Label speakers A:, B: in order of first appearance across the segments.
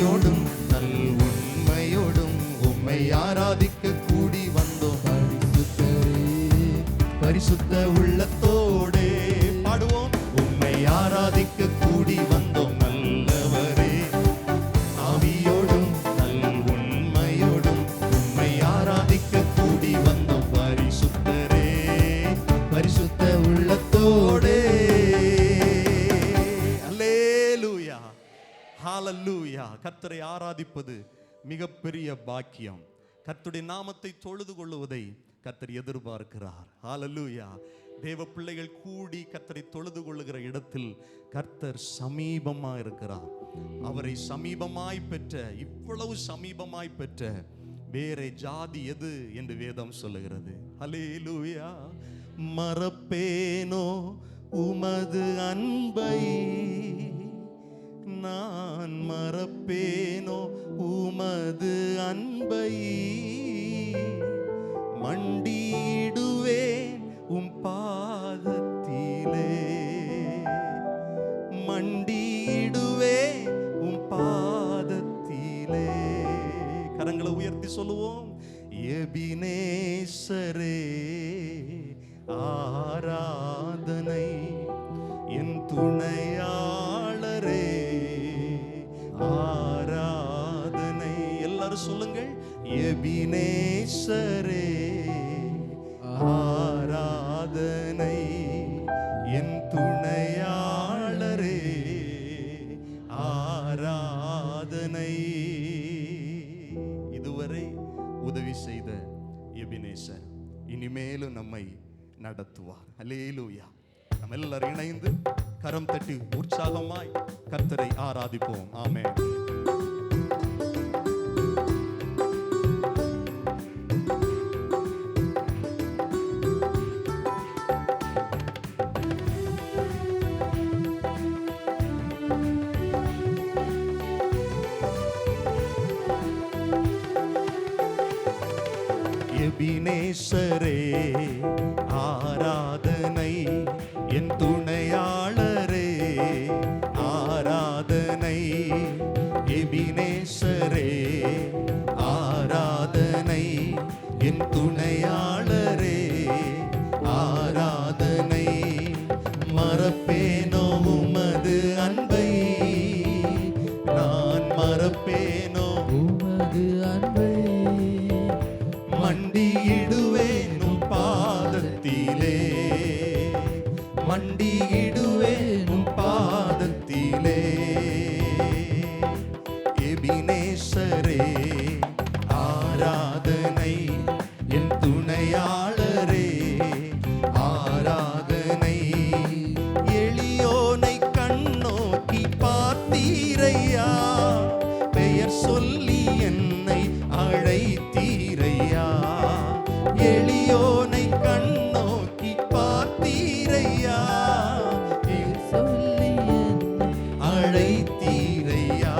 A: ஆவியோடும் நல் உண்மையோடும் உம்மை ஆராதிக்க கூடி வந்தோம். பரிசுத்த உள்ளத்தோடே பாடுவோம். உம்மை ஆராதிக்க கூடி வந்தோம் நல்லவரே. ஆவியோடும் நல் உண்மையோடும் உம்மை ஆராதிக்க கூடி வந்தோம் பரிசுத்தரே, பரிசுத்த உள்ளத்தோடே. அல்லேலூயா, ஹல்லேலூயா. கர்த்தரை ஆராதிப்பது மிகப்பெரிய பாக்கியம். கர்த்தருடைய நாமத்தை தொழுது கொள்ளுவதை கர்த்தர் எதிர்பார்க்கிறார். ஹல்லேலூயா. தேவ பிள்ளைகள் கூடி கர்த்தரை தொழுது கொள்ளுகிற இடத்தில் கர்த்தர் சமீபமாய் இருக்கிறார். அவரை சமீபமாய் பெற்ற, இவ்வளவு சமீபமாய் பெற்ற வேறே ஜாதி எது என்று வேதம் சொல்லுகிறது. ஹல்லேலூயா. மறப்பேனோ உமது அன்பை, நான் மறப்பேனோ உமது அன்பை, மண்டியிடுவேன் உம் பாதத்திலே, மண்டியிடுவேன் உம் பாதத்திலே. கரங்களை உயர்த்தி சொல்லுவோம். எபினேசரே ஆராதனை, என் துணையாளரே ஆராதனை. எல்லாரும் சொல்லுங்கள். எபினேசரே ஆராதனை, என் துணையாளரே ஆராதனை. இதுவரை உதவி செய்த எபினேசர் இனிமேலும் நம்மை நடத்துவார். அல்லேலூயா. நம்ம எல்லாரும் இணைந்து கரம் தட்டி உற்சாகமாய் கர்த்தரை ஆராதிப்போம். ஆமென். எபினேசரே ஆராதனை, என் துணையாளரே ஆராதனை. எபினேசரே ஆராதனை, என் துணையாளரே ஆராதனை. மறப்பேனோ உமது அன்பை, நான் மறப்பேனோ உமது அன்பை, மண்டியிடுவேன் உம் பாதத்திலே, மண்டியிடுவேன் உம் பாதத்திலே. எபினேசரே ஆராதனை, என் துணையாளரே ஆராதனை. எளியோனை கண்ணோக்கி பார்த்தீரையா, பெயர் சொல்லி என்னை அழைத்தீரையா. எளியோனை கண்ணோக்கி பார்த்தீரையா, சொல்லி அழைத்தீரையா.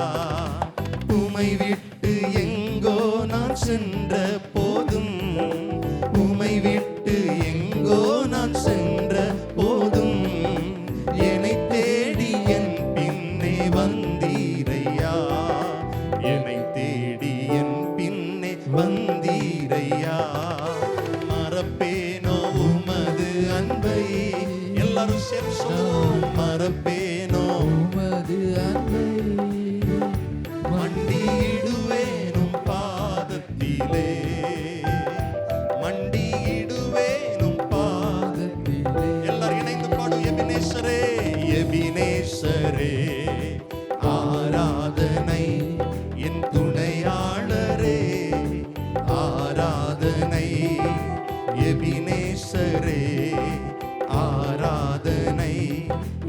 A: உமை விட்டு எங்கோ நான் சென்ற போதும், உமை விட்டு எங்கோ நான் சென்ற போதும், என்னை தேடி என் பின்னே வந்தீரையா, என்னை தேடி என் பின்னே வந்தீரையா. மறப்பேனோ உமது அன்பை, எல்லாரும் சேர்ந்து சொல்லுவோம். மறப்பேனோ உமது அன்பை, மண்டியிடுவேன் உம் பாதத்திலே, மண்டியிடுவேன் உம் பாதத்திலே. எல்லாரும் இணைந்து பாடு. எபினேசரே, எபினேசரே ஆராதனை, என் துணையாளரே ஆராதனை. எபினேசரே ஆராதனை,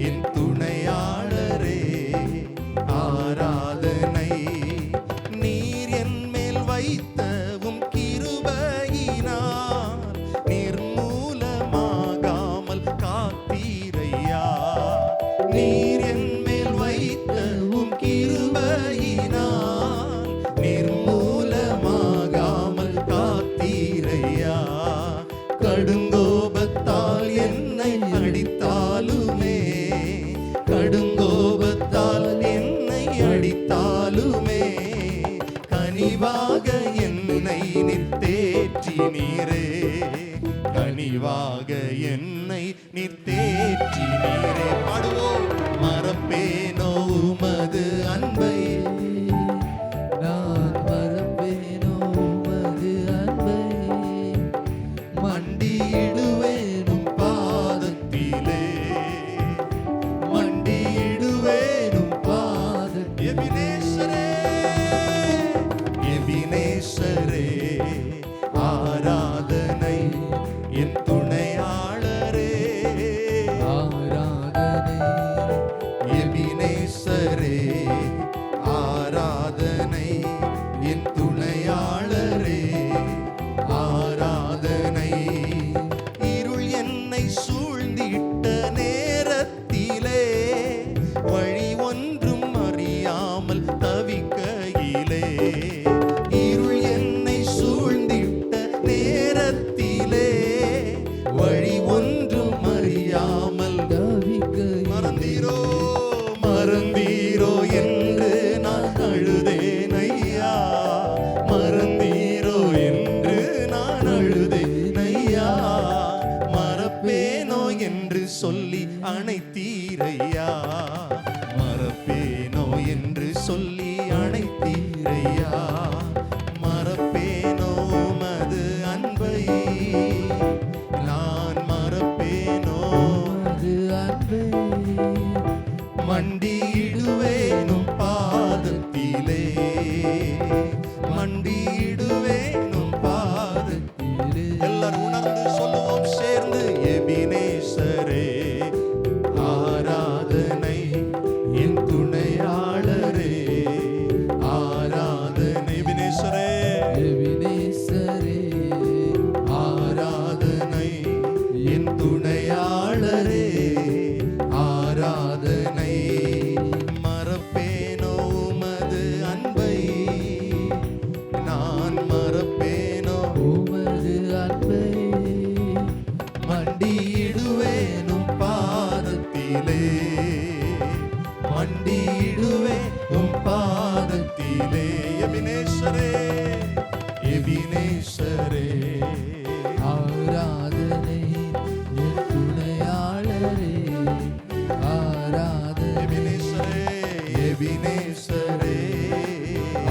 A: என் துணையாளரே ஆராதனை. நீர் என் மேல் வைத்தவும் கிருபையினார் நிர்மூலமாகாமல் காத்தீரையா. நீர் என் மேல் வைத்தவும் கிருபையினார் நிர்மூலமாகாமல் காத்தீரையா. கடுங்கோபத்தால் என்னை அடித்தாலுமே, கடுங்கோபத்தால் என்னை அடித்தால் கனிவாக என்னை நீர் தேற்றினீரே, கனிவாக என்னை நீர் தேற்றினீரே. பாடுவோம். மறப்பேனோ உமது அன்பை,
B: நான் மறப்பேனோ உமது அன்பை,
A: மண்டியிடுவேனும் பாதத்திலே, மண்டியிடுவேனும் பாதத்திலே. எபினேசரே, எபினேசரே, ஆராதனை என் துணையாளரே,
B: ஆராதனை
A: எபினேசரே, ஆராதனை என் துணையாளரே, ஆராதனை. இருள் என்னை சூழ்ந்திட்ட நேரத்திலே, வழி ஒன்றும் அறியாமல் தவிக்கையிலே, இருள் என்னை சூழ்ந்திட்ட நேரத்திலே, வழி ஒன்றும் அறியாமல்
B: தவிக்கையிலே.
A: மறந்தீரோ, மறந்தீரோ என்று நான் அழுதேன் ஐயா, மறந்தீரோ என்று நான் அழுதேன் ஐயா, மறப்பேனோ என்று சொல்லி அணைத்தீரையா, மறப்பேனோ என்று சொல்லி அணைத்தீரையா, மறப்பேனோ உமது அன்பை, நான் மறப்பேனோ
B: உமது அன்பை,
A: மண்டியிடுவேனும் பாதத்திலே, மண்டியிடுவேனும் பாதத்திலே. எல்லாரும் உணர்ந்து சொல்லுவோம் சேர்ந்து. எபினேசரே, ஆராதனை என் துணையாளரே, ஆராதனை. எபினேசரே,
B: எபினேசரே,
A: ஆராதனை என் துணையாளரே, ஆராதனை. மறப்பேனோ உமது அன்பை, நான் மறப்பேனோ
B: உமது அன்பை,
A: மண்டியிடுவேனும் பாதத்திலே, மண்டியிடுவேனும் பாதத்திலே. எபினேசரே, எபினேசரே,
B: ஆராதனை என் துணையாளரே, ஆராதனை
A: எபினேசரே, எபினேசரே,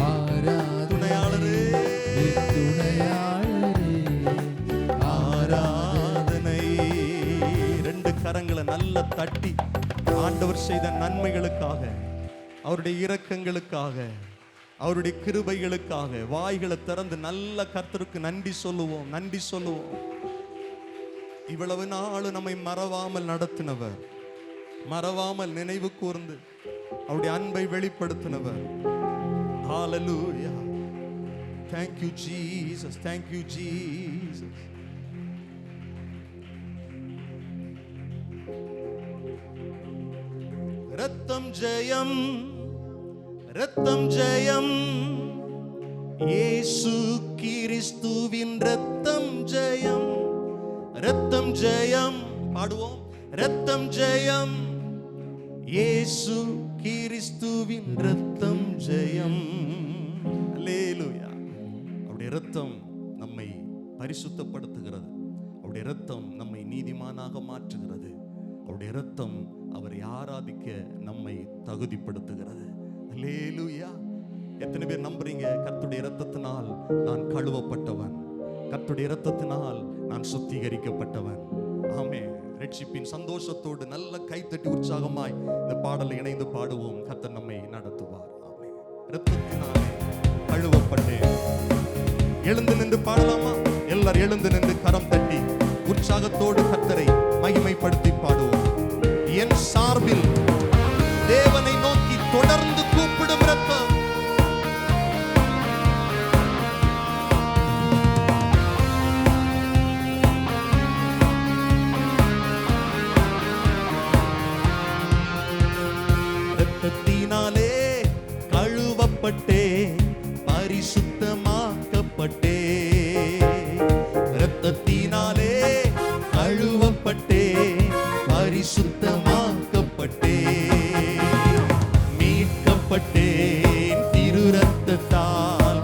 B: ஆராதனை
A: துணையாளரே,
B: என் துணையாளரே,
A: ஆராதனை. ரெண்டு கரங்களை நல்லா தட்டி ஆண்டவர் செய்த நன்மைகளுக்காக, அவருடைய இரக்கங்களுக்காக, அவருடைய கிருபைகளுக்காக வாய்களை திறந்து நல்ல கர்த்தருக்கு நன்றி சொல்லுவோம், நன்றி சொல்லுவோம். இவ்வளவு நாள் நம்மை மறவாமல் நடத்தினவர், மறவாமல் நினைவு கூர்ந்து அவருடைய அன்பை வெளிப்படுத்தினவர். ஹalleluya. Thank you Jesus, thank you Jesus. ரத்தம் ஜெயம், ரத்தம் ஜெயம், இயேசு கிறிஸ்துவின் ரத்தம் ஜெயம், ரத்தம் ஜெயம். பாடுவோம். ரத்தம் ஜெயம், இயேசு கிறிஸ்துவின் ரத்தம் ஜெயம். அல்லேலூயா. அவருடைய ரத்தம் நம்மை பரிசுத்தப்படுத்துகிறது, அவருடைய ரத்தம் நம்மை நீதிமானாக மாற்றுகிறது, அவருடைய ரத்தம் அவரை ஆராதிக்க நம்மை தகுதிப்படுத்துகிறது. அல்லேலூயா. எத்தனை பேர் நம்புறீங்க? கர்த்தருடைய இரத்தத்தினால் நான் கழுவப்பட்டவன், கர்த்தருடைய இரத்தத்தினால் நான் சுத்திகரிக்கப்பட்டவன். ஆமென். ரட்சிப்பின் சந்தோஷத்தோடு நல்ல கைத்தட்டி உற்சாகமாய் இந்த பாடலை இணைந்து பாடுவோம். கர்த்தர் நம்மை நடத்துவார். ஆமென். இரத்தத்தினாலே கழுவப்பட்டேன். எழுந்து நின்று பாடலாமா? எல்லாரும் எழுந்து நின்று கரம் தட்டி உற்சாகத்தோடு கர்த்தரை மகிமைப்படுத்தி பாடுவோம். என் சார்பில் தேவனை நோக்கி தொடர்ந்து கூப்பிடும் இரத்தம். இரத்தத்தினாலே கழுவப்பட்டே, பரிசுத்தமாக்கப்பட்டே, இரத்தத்தினாலே கழுவப்பட்டே, பரிசுத்தமாக்கப்பட்டே, மீட்கப்பட்டேன் திரு இரத்தத்தால்,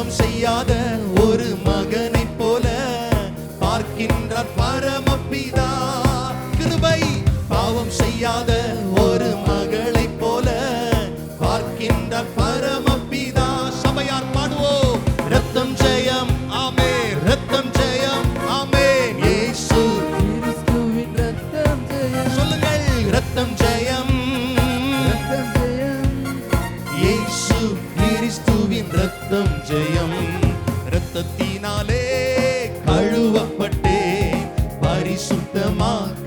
A: பாவம் செய்யாத ஒரு மகனைப் போல பார்க்கின்றார் பரமபிதா. கிருபை பாவம் செய்யாத ஒரு மகளைப் போல பார்க்கின்றார் பரமபிதா. சபையார் பாடுவோம், ரத்தம் ஜெயம் ஆமென், ரத்தம் ஜெயம் ஆமென், இயேசு
B: கிறிஸ்துவின் ரத்தம் ஜெயம்,
A: சொல்லுங்கள், ரத்தம் ஜெயம்
B: ரத்தம் ஜெயம்,
A: இயேசு கிறிஸ்துவின் ரத்தம் ஜெயம். ரத்தத்தினாலே கழுவப்பட்டே பரிசுத்தமாக்க